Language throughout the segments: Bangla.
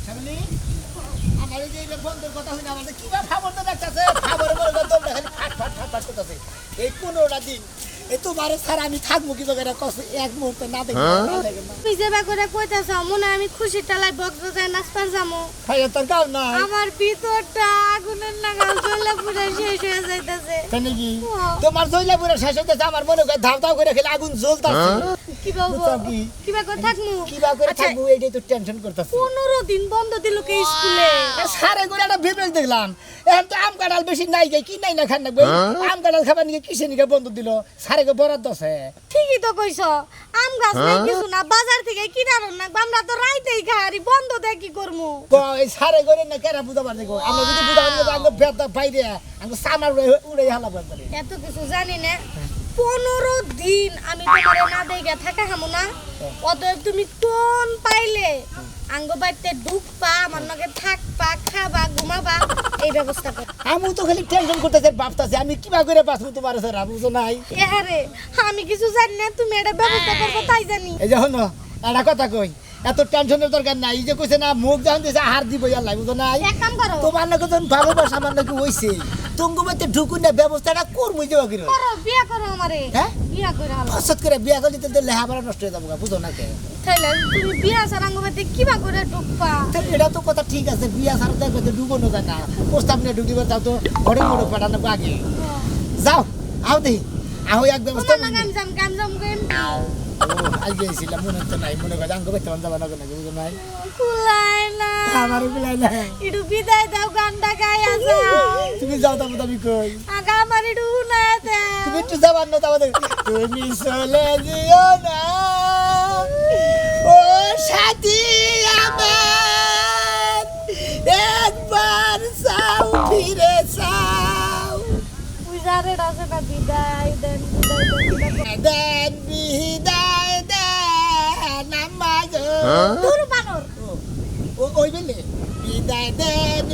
ফ্যামিলি আমার এই যে বন্ধুর কথা হইনা আমাদের কিভাবে খবর তো রাখতেছে খবর বলে তোমরা খালি ফাট করতেছে এই 15টা দিন এই তোমার স্যার আমি থাকবো কি করে কষ্ট এক মুহূর্তে না দেখি না দেখি না বিজেবা করে কইতাছ মনে আমি খুশি টালাই বকবকায় নাচপার যামু ভাই তোর কাল না আমার ভিতরটা আগুনের নাগাল জ্বলে পুরো শেষ হয়ে যাইতাছে কেন কি তোমার জইলা পুরো শেষ হইতেছে আমার মনে করে ধাও ধাও করে খেলে আগুন জ্বলতাছে কি বাবু কিবা করে থাকমু কিবা করে থাকবো এইটাই তো টেনশন করতেছে 15 দিন বন্ধ দিল কে স্কুলে সারে করে একটা বিবেক দেখলাম এখন তো আম কাঁঠাল বেশি নাই গে কি নাই না খান না আম কাঁঠাল খাবার নিয়ে কিসে নিয়ে বন্ধ দিল সারে কে বরাদ্দ আছে ঠিকই তো কইছ আম গাছ নাই কিছু না বাজার থেকে কিনার না আমরা তো রাইতেই খাই বন্ধ দে কি করমু এই সারে করে না কেরা বুঝাবার দেখো আমরা যদি বুঝাবার নিয়ে আঙ্গ বেদা বাইরে আঙ্গ সামার উড়ে হালা বলতে এত কিছু জানি না 15 দিন আমি তোমারে না দেইগা থাকা হামু না অতএব তুমি কোন পাইলে আঙ্গ বাড়িতে ঢুকবা আমার লগে থাকবা খাবা ঘুমাবা এই ব্যবস্থা কর আমি তো খালি টেনশন করতেছে ভাবতাছি আমি কিবা করে বাঁচবো তোমার স্যার বুঝো নাই এহারে আমি কিছু জানি না তুমি এটা ব্যবস্থা করবো তাই জানি এই যখন একটা কথা কই এত টেনশনের দরকার নাই এই যে কইছে না মুখ যখন দিয়েছে আহার দিব আল্লাহ বুঝো নাই এক কাম করো তোমার নাকি যখন ভালোবাসা আমার নাকি হইছে তুমি বাড়িতে ঢুকুন না ব্যবস্থাটা করবো যে করো বিয়া করো আমারে হ্যাঁ বিয়া করে হালো ফসত করে বিয়া করলে তো লেহাপড়া নষ্ট হয়ে যাবো বুঝো না কে তাইলে তুমি বিয়া সারাঙ্গ বাড়িতে কিবা করে ঢুকবা এটা তো কথা ঠিক আছে বিয়া সারা দেখবে তো ডুবোনো যায় না প্রস্তাব নিয়ে ঢুকিবে তাও তো ঘরে ঘরে পাঠানো আগে যাও আও দেই আহ এক ব্যবস্থা গাম জাম গেম আগে এসেছিলাম মনে হচ্ছে নাই মনে করে আঙ্গ বেতে বান্ধব না কেন বুঝো নাই কুলাই না আমার কুলাই না ইডু বিদায় দাও গানটা গায়া যাও তুমি যাও তারপর আমি কই আগা আমার ইডু না দাও তুমি একটু যাবার না তাহলে তুমি চলে যেও না ও সাথী আমার একবার চাও ফিরে চাও উজারে রাসে না বিদায় দেন দেন বিদায় দেন আমায় দূর বানর ওই বলে বিদায় দেন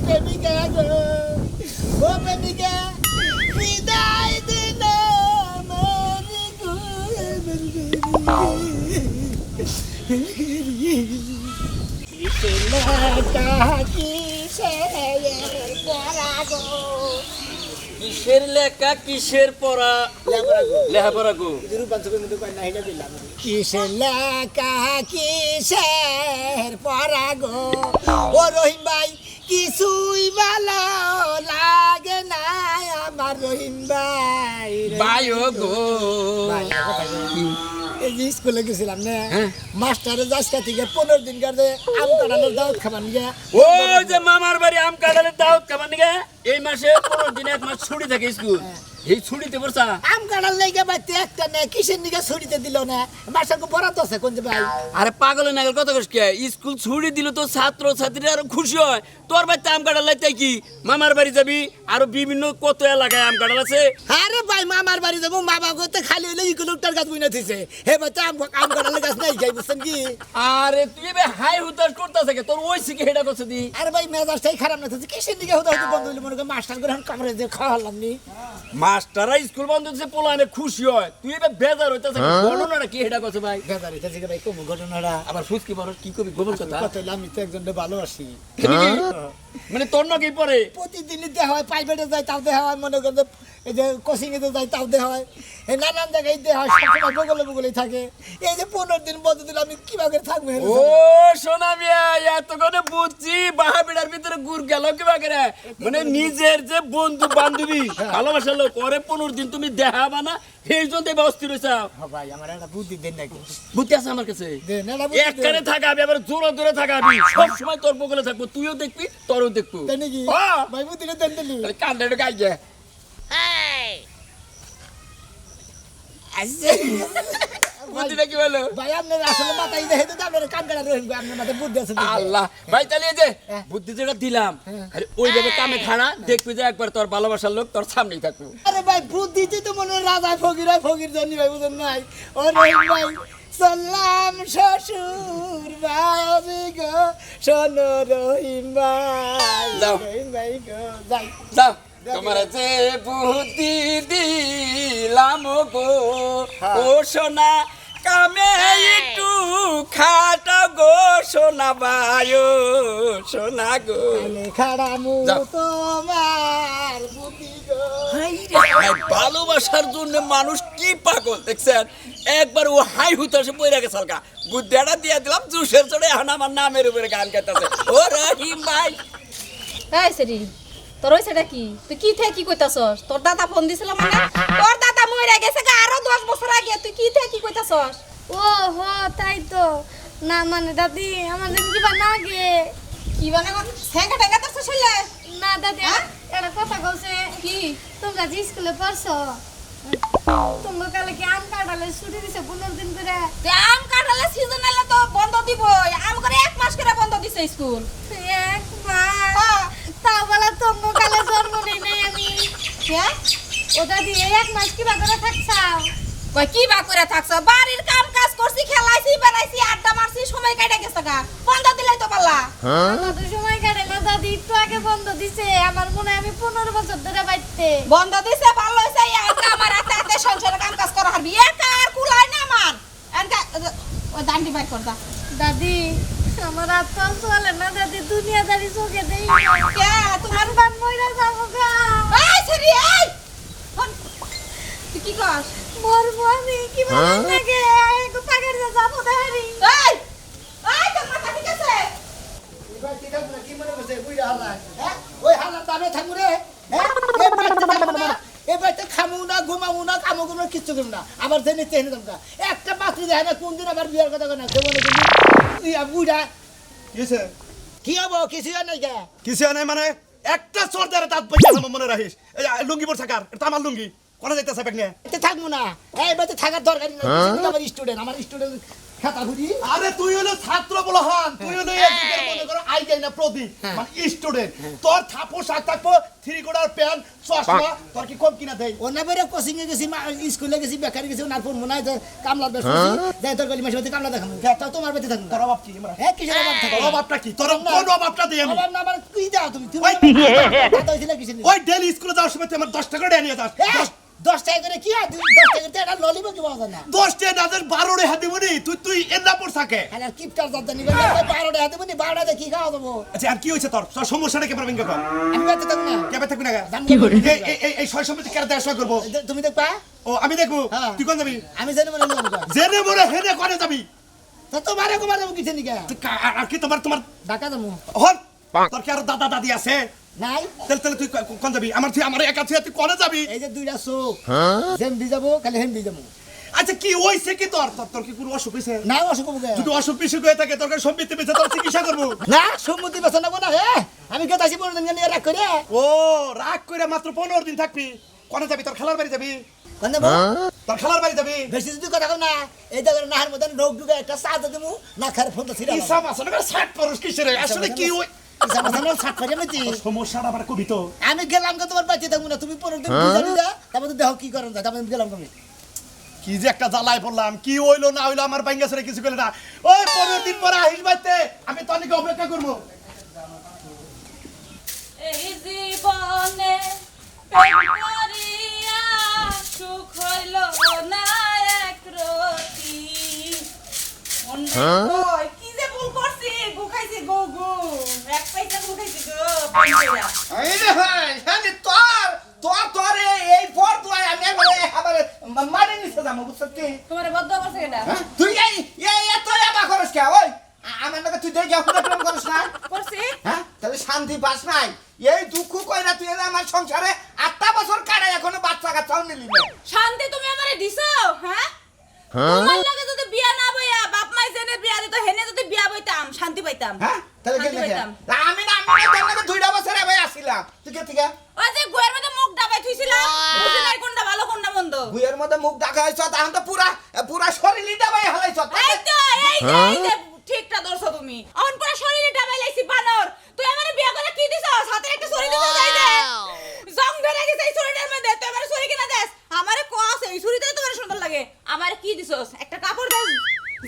প্রেমিকা গো ও প্রেমিকা বিদায় দেন কিসের লেখা কিসের পড়া লেখাপড়া গো কিসের লেখা কিসের পড়া গো ও রহিম ভাই কিছুই ভালো লাগে না আমার রহিম ভাই বায়ো গো এই যে স্কুলে গেছিলাম না মাস্টারের আজকে থেকে 15 দিন কাটে আম কাটানোর দাওয়াত খাবার নিয়ে ও যে মামার বাড়ি আম কাটালে দাওয়াত খাবার নিগে এই মাসে 15 দিন এক মাস ছুটি থাকে স্কুল এই ছুটিতে বসা আম কাটার লেগে বাইতে একটা না কিসের নিগে ছুটিতে দিল না মাস্টারকে বরাদ্দ আছে কোন যে ভাই আরে পাগলের নাগাল কত কষ্ট কে স্কুল ছুটি দিল তো ছাত্র ছাত্রীরা আরো খুশি হয় তোর বাড়িতে আম কাটাল তাই কি মামার বাড়ি যাবি আরো বিভিন্ন কত এলাকায় আম কাটাল আছে আরে ভাই মামার বাড়ি যাবো মা বাবা করতে খালি হইলে ইকোলুকটার গাছ বুনে থিছে হে বাচ্চা আম কাটালে গাছ নাই যাই বুঝছেন কি আরে তুই এবার হাই হুতাশ করতেছে কে তোর ওই শিখে হেডা করছে দি আরে ভাই মেজাজটাই খারাপ না থিছে কিসের নিগে হতে হতে বন্ধ হইলে মনে করে মাস্টার করে কামড়ে দিয়ে খাওয়ালাম নি মাস্টাররা স্কুল বন্ধ হচ্ছে পোলানে খুশি হয় তুই এবার বেজার হইতাছে ঘটনাটা কি হেডা করছে ভাই বেজার হইতেছে ভাই কোন ঘটনাটা আবার ফুসকি বড় কি কবি গোবর কথা কত আমি তো একজনকে ভালোবাসি মানে তোর নাকি পরে প্রতিদিনই দেওয়া হয় প্রাইভেটে যায় তাও দেওয়া হয় মনে করতে এই যে কোচিংয়ে যায় তাও দেওয়া হয় এই নানান জায়গায় দেওয়া হয় সবসময় বগলেই থাকে এই যে 15 দিন বন্ধ দিলে আমি কিভাবে থাকবো ও সোনা মিয়া এতক্ষণে বুঝছি বাহাবিড়ার ভিতরে গুড় গেল কিভাবে রে মানে নিজের যে বন্ধু বান্ধবী ভালোবাসার লোক করে 15 দিন তুমি দেখাবা না সেই জন্য অস্থির হয়েছে ভাই আমার একটা বুদ্ধি দেন নাকি বুদ্ধি আছে আমার কাছে দেন একটা বুদ্ধি একখানে থাকাবি আবার জোরে জোরে থাকাবি সব সময় তোর বগলে থাকবো তুইও দেখবি তোরও দেখবো দেন নাকি ভাই বুদ্ধিটা দেন দিলি কান্দাটা গাইছে বুদ্ধিটা কি বলো ভাই আপনার আসলে মাথায় দেখে তো আপনার কান কাটা রহিম আপনার মাথায় বুদ্ধি আছে আল্লাহ ভাই চালিয়ে যে বুদ্ধি যেটা দিলাম আরে ওইভাবে কামে খানা দেখবি যে একবার তোর ভালোবাসার লোক তোর সামনেই থাকবো আরে ভাই বুদ্ধিতে তো মনে রাজা ফকির জানি ভাই বুঝেন নাই ও রহিম ভাই সালাম শ্বশুর বাড়ি গো শোনো রহিম ভাই যাও। রহিম ভাই গো যাই যাও তোমার যে বুদ্ধি দিলাম গো ও সোনা কামে একটু সোনা বায়ো সোনা গো খাড়ামু যাও। তোমার বুদ্ধি গো এই ভালোবাসার জন্য মানুষ কি পাগল দেখছেন একবার ও হাই হুতাশে পড়ে গেছে হালকা বুদ্ধিটা দিয়ে দিলাম জুসের চড়ে এখন আমার নামের উপরে গান গাইতেছে ও রহিম ভাই এই সেরি তোর ওই সেটা কি তুই কি থেকে কি কইতাছস তোর দাদা ফোন দিছিল মানে তোর দাদা মইরা গেছে গা আরো 10 বছর আগে তুই কি থেকে কি কইতাছস ও হো তাই তো না মানে দাদি আমাদের কি বানাগে কি বানে সেঙ্গা টেঙ্গা তো শুনলে না দাদি একটা কথা কইছে কি তোমরা যে স্কুলে পড়ছো তোমরা কালে কি আম কাটালে ছুটি দিছে 15 দিন করে তুই আম কাটালে সিজন এলে তো বন্ধ দিব আম করে 1 মাস করে বন্ধ দিছে স্কুল একবার তাও বলা তোমরা কালে জন্ম নেই নাই আমি কে ও দাদি এই 1 মাস কি বাগরা থাকছাও কই কি বা করে থাকছ বাড়ির কাম কাজ করছি খেলাইছি বেড়াইছি আড্ডা মারছি সময় কাটে গেছে গা বন্ধ দিলাই তো পাল্লা কত সময় কাটে না দাদি একটু আগে বন্ধ দিছে আমার মনে হয় আমি 15 বছর ধরে বাইতে বন্ধ দিছে ভালো হইছে একা আমার হাতে হাতে সংসারে কাম কাজ করা হারবি একা আর কুলাই না আমার এনকা ওই দান্ডি বাই কর দা দাদি আমার আত্মা চলে না দাদি দুনিয়াদারি চোখে দেই কে তোমার বান মইরা যাবো গা এই সরি এই হন, তুই কি কর মরবো আমি কি ভালো লাগে একটু পাগের যাবো দাঁড়ি এই এই তোর মাথা ঠিক আছে এবার কি থাকবো না, কি মনে করছে বুইরা হালা হ্যাঁ ওই হালা দামে থাকবো রে হ্যাঁ এই বাড়িতে থাকবো না এই বাড়িতে খামু না ঘুমাবো না কামো করবো না কিচ্ছু করবো না আবার জেনে চেনে যাবো না একটা পাত্রী দেখে না কোনদিন আবার বিয়ার কথা কয় না কেমন বুইরা কিসে কি হবো কিছু আর নাই কে কিসে নাই মানে একটা সর্দারে দাঁত পয়সা আমার মনে রাখিস এই লুঙ্গি পর থাকার এটা আমার লুঙ্গি কোন যাইতেছে ব্যাগ নিয়ে এতে থাকবো না এই বাড়িতে থাকার দরকার নেই আমার স্টুডেন্ট খাতা ঘুরি আরে তুই হলো ছাত্র বলহান তুই হলো এই যুগের মনে করো আই যাই না প্রদীপ মানে স্টুডেন্ট তোর পোশাক থাকবো 3 কোটার প্যান্ট চশমা তোর কি কম কিনা দেই ওনা বেরে কোচিং এ গেছি স্কুলে গেছি বেকারি গেছি ওনার ফোন মনে হয় যে কামলা বেশ যাই তোর গলি মাসে কামলা দেখাবো তা তোমার বাড়িতে থাকবো তোর অভাব কি আমরা হ্যাঁ কিসের অভাব থাকে তোর অভাবটা কি তোর কোন অভাবটা দেই আমি অভাব না আমার কি দাও তুমি তুমি ওই দাদা হইছিল কিসের ওই ডেলি স্কুলে যাওয়ার সময় তুই আমার 10 টাকা করে নিয়ে যাস 10 টাকা করে কি হয় 10 টাকা করে একটা ললিপপ কি পাওয়া যায় না 10 টাকা নাদের 12 রে হাতে মনি তুই এন্না পর থাকে আর কিপটার দাদা নিবে 12 টাকা হাতে বনি 12 টাকা কি খাওয়া দেবো আচ্ছা আর কি হইছে তোর তোর সমস্যাটা কেমন ভেঙ্গে কর আমি বাড়িতে থাকবো না কেমন থাকবি না কি এই ছয় সম্পত্তি কেন দেড় করব তুমি দেখবা ও আমি দেখবো হ্যাঁ। তুই কোন যাবি আমি জানি মনে নেবো জেনে মরে হেনে কোনে যাবি তা তোমারে কুমার দেবো কিসের নিকা আর কি তোমার ঢাকা দেবো হন তোর কি আর দাদা দাদি আছে নাই তাহলে তুই কোন যাবি আমার একা থেকে তুই কোনে যাবি এই যে দুইটা চোখ যেম দি যাবো খালি হেম দি যাবো আচ্ছা কি হইছে কি তোর কি কোনো অসুখ হইছে না অসুখ হবে যদি অসুখ বিসুখ হয়ে থাকে তোর সম্পত্তি বেঁচে তোর চিকিৎসা করবো না সম্মতি বেতন নেবো না হে আমি কে তাছি 15 দিন নিয়ে রাখ করে ও রাগ করে মাত্র 15 দিন থাকবি কোনে যাবি তোর খালার বাড়ি যাবি কোন দেবো তোর খালার বাড়ি যাবি বেশি যদি কথা কও না এই দেখো নাহার মতন রোগ ঢুকে একটা সাজ দেবো না খারে ফোন তো ছিড়া ইসা মাসনে করে 60 পরশ কিসের আসলে কি ওই ইসা মাথানো সাত করে মেতি সমস্যাটা আবার কবি তো আমি গেলাম তো তোমার বাড়িতে থাকবো না তুমি 15 দিন বুঝালি না তারপর দেখো কি করন যায় তারপর গেলাম আমি কি যে একটা জ্বালায় পড়লাম কি হইলো না হইলো আমার বাইঙ্গা ছেড়ে কিছু করলে না ওই 15 দিন পরে আহিস বাইতে আমি তো অনেক অপেক্ষা করবো এই জীবনে প্রেম করিয়া সুখ হইল না একরতি ওই কি যে ভুল করছি গুখাইছি গো গো এক পয়সা গুখাইছি গো পয়সা এই রে ভাই হ্যাঁ তোর এই পর তো আমি আবার মানে নিতে যাবো বুঝছ কি তোমারে বদ্ধ করছে এটা তুই এই এত এবা করস কে ওই আমার নাকি তুই দেখে এখন প্রেম করস না করছি হ্যাঁ তাহলে শান্তি পাস নাই এই দুঃখ কইরা তুই আমার সংসারে 8টা বছর কাটাই এখনো বাচ্চা কাচ্চাও নিলি না শান্তি তুমি আমারে দিছো হ্যাঁ তোমার লাগে যদি বিয়া না বইয়া বাপ মাই জেনে বিয়া দিত হেনে যদি বিয়া বইতাম শান্তি পাইতাম হ্যাঁ তাহলে শান্তি কি পাইতাম। আমি তোর নাকি 2টা বছর ভাই আসিলাম তুই কে থেকে ওই যে গোয়ের মধ্যে মুখ ডাবাই থুইছিলাম বুঝি নাই কোনটা ভালো কোনটা মন্দ বুয়ের মধ্যে মুখ ঢাকা হইছ তখন তো পুরা শরীরটা ভাই হালাইছ এই তো এই যে ঠিকটা ধরছো তুমি অন করে শরীরে ডাবাই লাইছি বানর তুই আমারে বিয়া করে কি দিছস হাতে একটা ছুরি দিছস এই যে জং ধরে গেছে এই ছুরিটার মধ্যে তুই আমারে ছুরি কিনা দেস আমারে কস এই ছুরিটাই তোমার সুন্দর লাগে আমারে কি দিছস একটা কাপড় দেস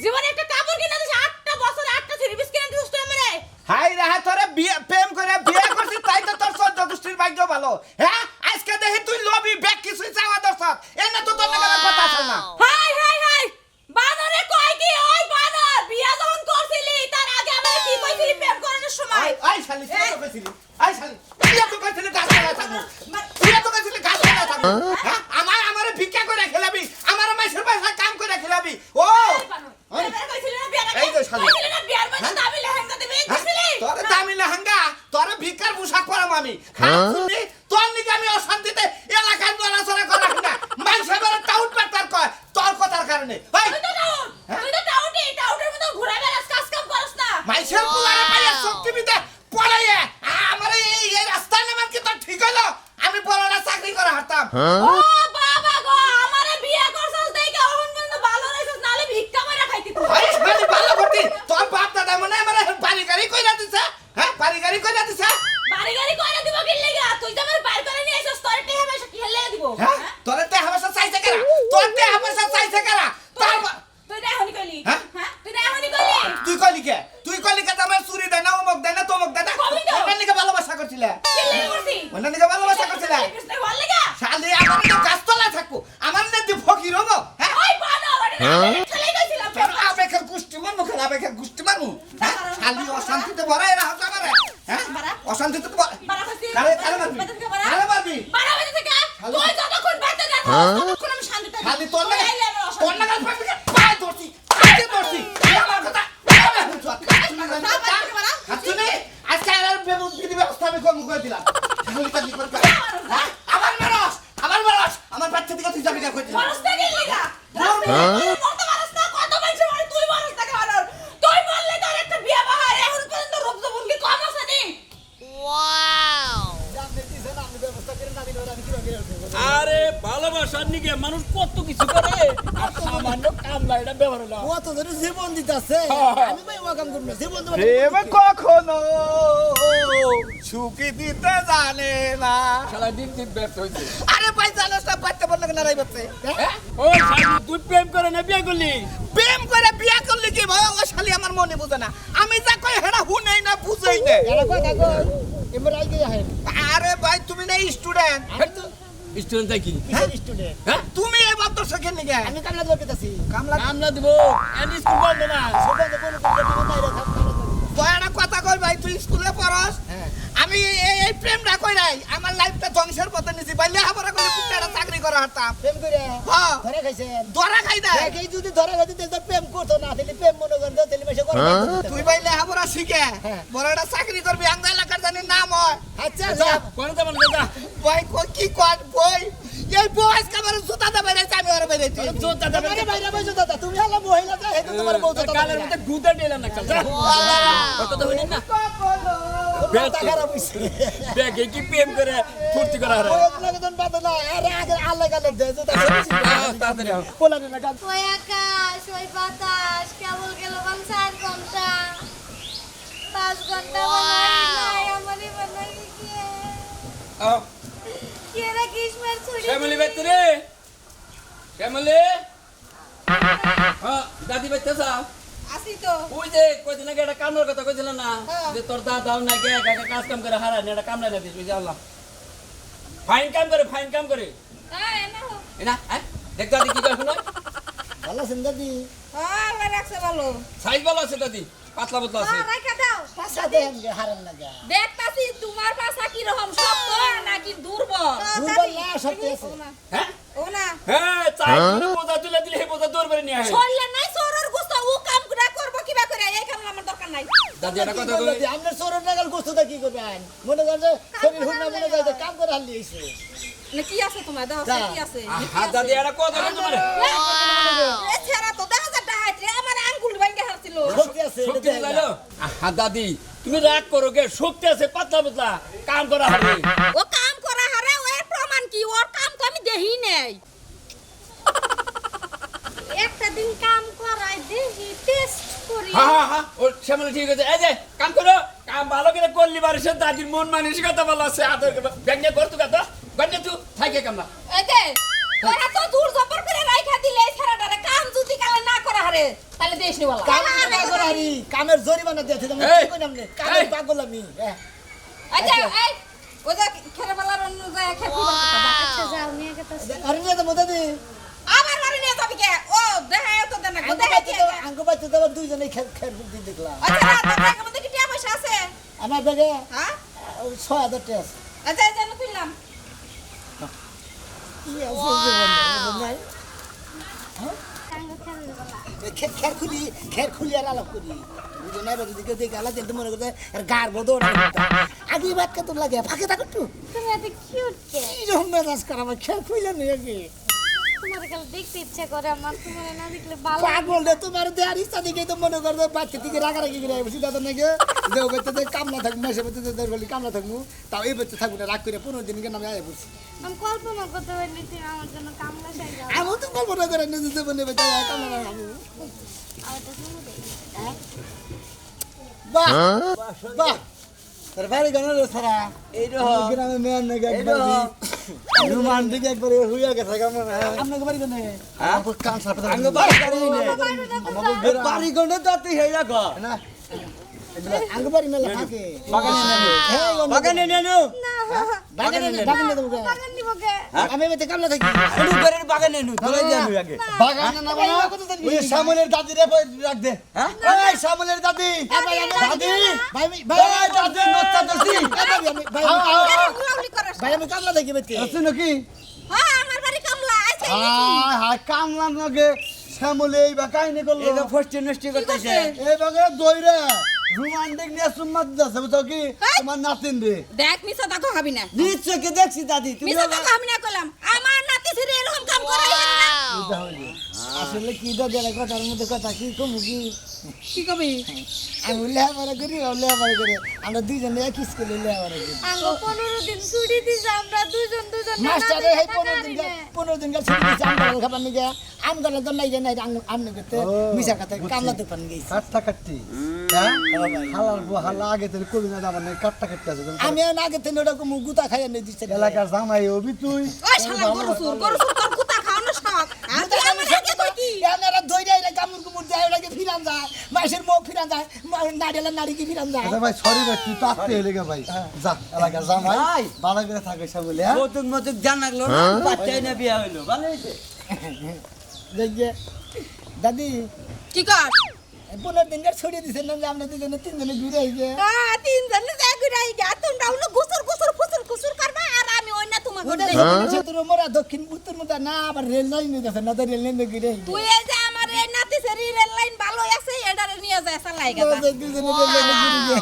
জীবনে একটা কাপড় কিনা দিছ 8টা বছর 8টা থ্রি পিস কিনা দিছস তুই আমারে হাই রে তোরে প্রেম করে বিয়ে করছিস তাই তো তোর 14 গোষ্ঠীর ভাগ্য ভালো হ্যাঁ আজকে দেখি তুই লবি ব্যাগ কিছুই চাওয়া দরকার এনে তো তোর লাগে কথা আছে না হাই হাই হাই বানরে কয় কি ওই বানর বিয়া যখন করছিলি তার আগে শালি তুই তো কইছিলি আই শালি তুই তো কইছিলি গাছ লাগা থাকবো তুই তো কইছিলি গাছ লাগা থাকবো হ্যাঁ আমারে ভিক্ষা করে খেলাবি আমারে মাইসের পয়সা কাম করে খেলাবি ও এই তো শালি তোর দামি লেহেঙ্গা তোর ভিক্ষার পোশাক পরাম আমি শুনলি তোর নিকে আমি অশান্তিতে এলাকায় নড়াচড়া করা না মাইসের বড় টাউট পাটার কয় তোর কথার কারণে মাইসের পোলারে পাইয়া শক্তি বিদে পড়াইয়া আমার এই রাস্তায় নামার কি তোর ঠিক হলো আমি বড়রা চাকরি করে হাঁটতাম আরে শালি ভালো করতি তোর বাপ দাদা মনে আমারে বাড়ি গাড়ি কইরা দিছে হ্যাঁ বাড়ি গাড়ি কইরা দিছে হ্যাঁ তোর তে হামেশা চাইছে কেরা তোর তে হামেশা চাইছে কেরা তোর তুই কইলি কে আমার চুরি দেয় না অমুক দেয় না তমুক দেয় না ওটা নিকে ভালোবাসা করছিলে ওটা নিকে ভালোবাসা করছিলে শালি আমার তো গাছতলায় থাকবো আমার নেতি ফকির হবো হ্যাঁ আবেকের গুষ্টি মারমু খেলা আবেকের গুষ্টি মারমু হ্যাঁ শালি অশান্তিতে ভরাই রাখো আমারে হ্যাঁ অশান্তিতে কারে মারবি শালি তোর লাগা পায় ধরছি আজকে ধরছি আমার কথা হাতুনে আজকে আর বেবুদ্দি ব্যবস্থা আমি কম করে দিলাম শালি কালি করে হ্যাঁ আমার মারস আমার বাচ্চা দিকে তুই যাবি না কই দিলাম আরে ভালোবাসার নিকে মানুষ কত কিছু করে আর সামান্য কামলা এটা ব্যবহার হলো ও তো ধরে জীবন দিতাছে আমি ভাই ও কাম করব না জীবন দেব প্রেম কখনো সুখী দিতে জানে না শালা দিন দিন ব্যস্ত হইছে আরে ভাই জানোস না বাচ্চা বললে না রাই বাচ্চা ও শালি তুই প্রেম করে না বিয়ে করলি প্রেম করে বিয়া করলি কি ভাই ও শালি আমার মনে বুঝে না আমি যা কই হেডা হুনেই না বুঝেই না এরা কথা কই এমন আই গই আহে আরে ভাই তুমি না স্টুডেন্ট আমি তো স্টুডেন্ট কি কিসের স্টুডেন্ট হ্যাঁ তুমি এই বাপ তো শেখেন নি গে আমি কামলা ধরে পেতাছি কামলা দিব এন্ড স্কুল বন্ধ না সবাই তো কোনো কোনো নাই রে থাম বয়ানা কথা কই ভাই তুই স্কুলে পড়স হ্যাঁ আমি এই প্রেমটা কই নাই আমার লাইফটা ধ্বংসের পথে নিছি বাইলে আমরা কইলে পুত্রটা চাকরি করা হারতাম প্রেম করে হ্যাঁ ধরে খাইছেন দরা খাই দেয় দেখেই যদি ধরে খাইতে তো প্রেম করতো না তাহলে প্রেম মনে করতো তাহলে মেশে করে তুই বাইলে আমরা শিখে হ্যাঁ। বড়টা চাকরি করবি আঙ্গা এলাকার জানি নাম হয় আচ্ছা কোন তো মানে দাদা বই কি কর বই এই বয়স কামার জুতা দা বাইরে আমি আর বাইরে তুই জোতা তোমারে দাদা বাইরে বসে দাদা তুমি হলো মহিলা তো হেতু তোমার বউ তো কালের মধ্যে গুদা দিলাম না কাল কত তো হইনি না বেটা খারাপ হইছে দেখে কি প্রেম করে ফুর্তি করা রে ওই লাগে দন বাদ না আরে আগে আল্লাহ গালে দে তো তাড়াতাড়ি আও। বলানে না গান ওই আকাশ ওই বাতাস কেবল গেল 5 ঘন্টা 5 ঘন্টা বানাই আমারই বানাই কে আও কে রে কিসমের ছুরি ফ্যামিলি বেতরে ফ্যামিলি হ্যাঁ দাদি বেতে যাও আসি তো ওই যে কইছিনা কি একটা কামের কথা কইছিল না যে তোর দাদাও না কে একা কাজ কাম করে হারা না এটা কাম না দিস বুঝে আল্লাহ ফাইন কাম করে হ্যাঁ না এনা হ্যাঁ দেখ দাদি কি কয় শুনো ভালো সিন্দাদি হ্যাঁ আল্লাহ রাখছে ভালো সাইজ ভালো আছে দাদি পাতলা পাতলা আছে রাখা দাও পাছা দেন গে হারান না গা দেখতাছি তোমার পাশা কি রকম শক্ত নাকি দুর্বল দুর্বল না শক্তি আছে হ্যাঁ ও না হ্যাঁ চাই বোঝা তুলে দিলে বোঝা দৌড় বেরে নিয়ে আসে শরীরে নাই সরর গুস্ত ও কাম করে করব কিবা করে এই কাম আমার দরকার নাই দাদি এটা কথা কই আমরা সরন নাগাল গোস্তটা কি করবেন মনে করেন যে শরীর হুনা মনে যায় যে কাম করে হালি হইছে না কি আছে তোমার দাও যা। কি আছে হ্যাঁ দাদি এটা কথা কই তোমার এ ছেড়া তো 10,000 টাকা হাইতে আমার আঙ্গুল ভাঙে হারছিল শক্তি আছে এটা শক্তি দেখ লাইলো হ্যাঁ দাদি তুমি রাগ করো গে শক্তি আছে পাতলা পাতলা কাম করা হবে ও কাম করা হারে ওর প্রমাণ কি ওর কাম তো আমি দেহি নাই একটা দিন কাম করাই দেখি টেস্ট করি হ্যাঁ ও শ্যামল ঠিক আছে এই যে কাম করো কাম ভালো করে করলি বারিশ দাদির মন মানসিকতা ভালো আছে আদর ব্যাংকে করতু তো গন্নে তুই থাকে কামলা এই যে তোরা তো দূর জবর করে রাইখা দিলে এই ছেড়াটারে কাম যদি কালে না করা হারে তাহলে দেশ নি বলা কাম না করে হারি কামের জরিমানা দিয়েছে তুমি এই, কি কই নামনে কামের এই। পাগল আমি হ্যাঁ আচ্ছা এই ও যা খেরে বলার অন্য যায় খেতে আচ্ছা যাও নিয়ে গেছে আরে নিয়ে তো মদাদি আমার বাড়ি নিয়ে যাবি কে ও দেখা তো দেনা আঙ্গো দেখা বাইতে তো আঙ্গো বাইতে তো দুইজনেই খের খের দিন দেখলাম আচ্ছা না তোর মধ্যে কি টিয়া পয়সা আছে আমার ব্যাগে হ্যাঁ 6,000 টাকা আছে আচ্ছা এই জানো তুললাম কি আছে জীবনে নাই খের খুলি আর আলাপ করি বুঝো না যদি কেউ দেখে আলাদা দেখতে মনে করতে আর গার বদল আগে বাদ কে তোর লাগে ফাঁকে থাকো একটু তুমি এত কিউট কে কি রকম মেজাজ করা আমার খের খুইলে নেই আগে তোমার কাল দেখতে ইচ্ছে করে আমার তোমার না দেখলে ভালো পাগল রে তোমার দেয়ার ইচ্ছা দিকে তো মনে করবে বাচ্চা থেকে রাগারাগি করে বসে দাদা নাকি যে ও বাচ্চাদের কামলা থাকবো মাসে বাচ্চাদের দেড় বলি কামলা থাকবো তাও এই বাচ্চা থাকবো না রাগ করে 15 দিন কেন আমি আয়া বলছি আমি কল্পনা করতে পারিনি তুমি আমার জন্য কামলা সাজা আমি তো কল্পনা করে নিজে দেবো নেবে কামলা না খাবো আর তো শুনো দেই বাহ বাহ তোর বাড়ি গান রে সারা এই গ্রামে মেয়ের নাকি একবার রোমান্টিক একবার হইয়া গেছে কেমন আপনাকে বাড়ি গানে আমার কান সাপে আঙ্গ বাড়ি গানে আমাকে বাড়ি গানে তো তুই হেয়া গো না আঙ্গ বাড়ি মেলা থাকে বাগানে নেনু বাগানে দেবো বাগান দিব কে আমি এতে কামলা থাকি এনু ঘরের বাগানে এনু তোলাই যাবি আগে বাগানে না বানা ওই সামনের দাদি রে রাখ দে হ্যাঁ ওই সামনের দাদি দাদি ভাই ভাই দাদি নচ্চা দছি ভাই লাউলি করস ভাই আমি কামলা থাকি বেতে আছে নাকি হ্যাঁ আমার বাড়ি কামলা আইছে হায় কামলা নগে শ্যামলে এই বা কাহিনী করলো এটা ফষ্টি নষ্টি করতেছে এই বাগে দইরে রোমান্টিক নিয়ে সুম্মা দিতেছে বুঝছো কি তোমার নাতিন রে দেখ মিছা দাগো খাবি না নিশ্চয়ই দেখছি দাদি তুমি মিছা দাগো আমি না কইলাম আমার নাতি ছেড়ে এরকম কাম করাই না আসলে কি দা গেলে কথার মধ্যে কথা কি কমু কি কি কবি আমি লেহাবারা করি লেহাবারা করি আমরা দুইজনে এক স্কুলে লেহাবারা করি আঙ্গ 15 দিন ছুটি দিছে আমরা দুজন মাস্টারে এই 15 দিন ছুটি দিছে আমগাল খাবার নিগে আমগাল তো নাই যে নাই আমনে করতে মিশা কথা কামলা দোকান গেছি কাটটা কাটটি হ্যাঁ হালাল বো হালা আগে তোর কবি না যাবার নাই কাটটা কাটতে আছে আমি না আগে থেকে ওরকম গুতা খাইয়া নেই দিচ্ছে এলাকার জামাই হবি তুই ওই শালা গরু সুর তোর কুতা খাওয়ানো শখ আর তুই আমার আগে কই কি আপনারা দইরা এরা কামড় কুমড় দেয় ওটাকে ফিরান যায় মাসের মুখ ফিরান যায় নারিয়েলের নারীকে ফিরান যায় আচ্ছা ভাই সরি ভাই তুই তো আসতে হলে গে ভাই যা এলাকার জামাই ভালো করে থাকে শ্যামলে হ্যাঁ কৌতুক মতুক জানাগলো বাচ্চাই না বিয়া হইলো ভালো হয়েছে দেখবে দাদি কি কর 15 দিন ছড়িয়ে দিছেন না যে আমরা দুজনে তিনজনে ঘুরে আইছে তিনজন যাই ঘুরাই গা তোমরা হলো গুসর গুসর ফুসুর কুসুর করবা আর আমি ওই না তোমাকে তোর মোরা দক্ষিণ উত্তর মধ্যে না আবার রেল লাইন আছে না তো রেল লাইন ঘুরে আইছে তুই এই যে আমার এই নাতি ছেড়ে রেল লাইন ভালো আছে এডারে নিয়ে যায় চালাই গা দুজনে রেল লাইনে ঘুরে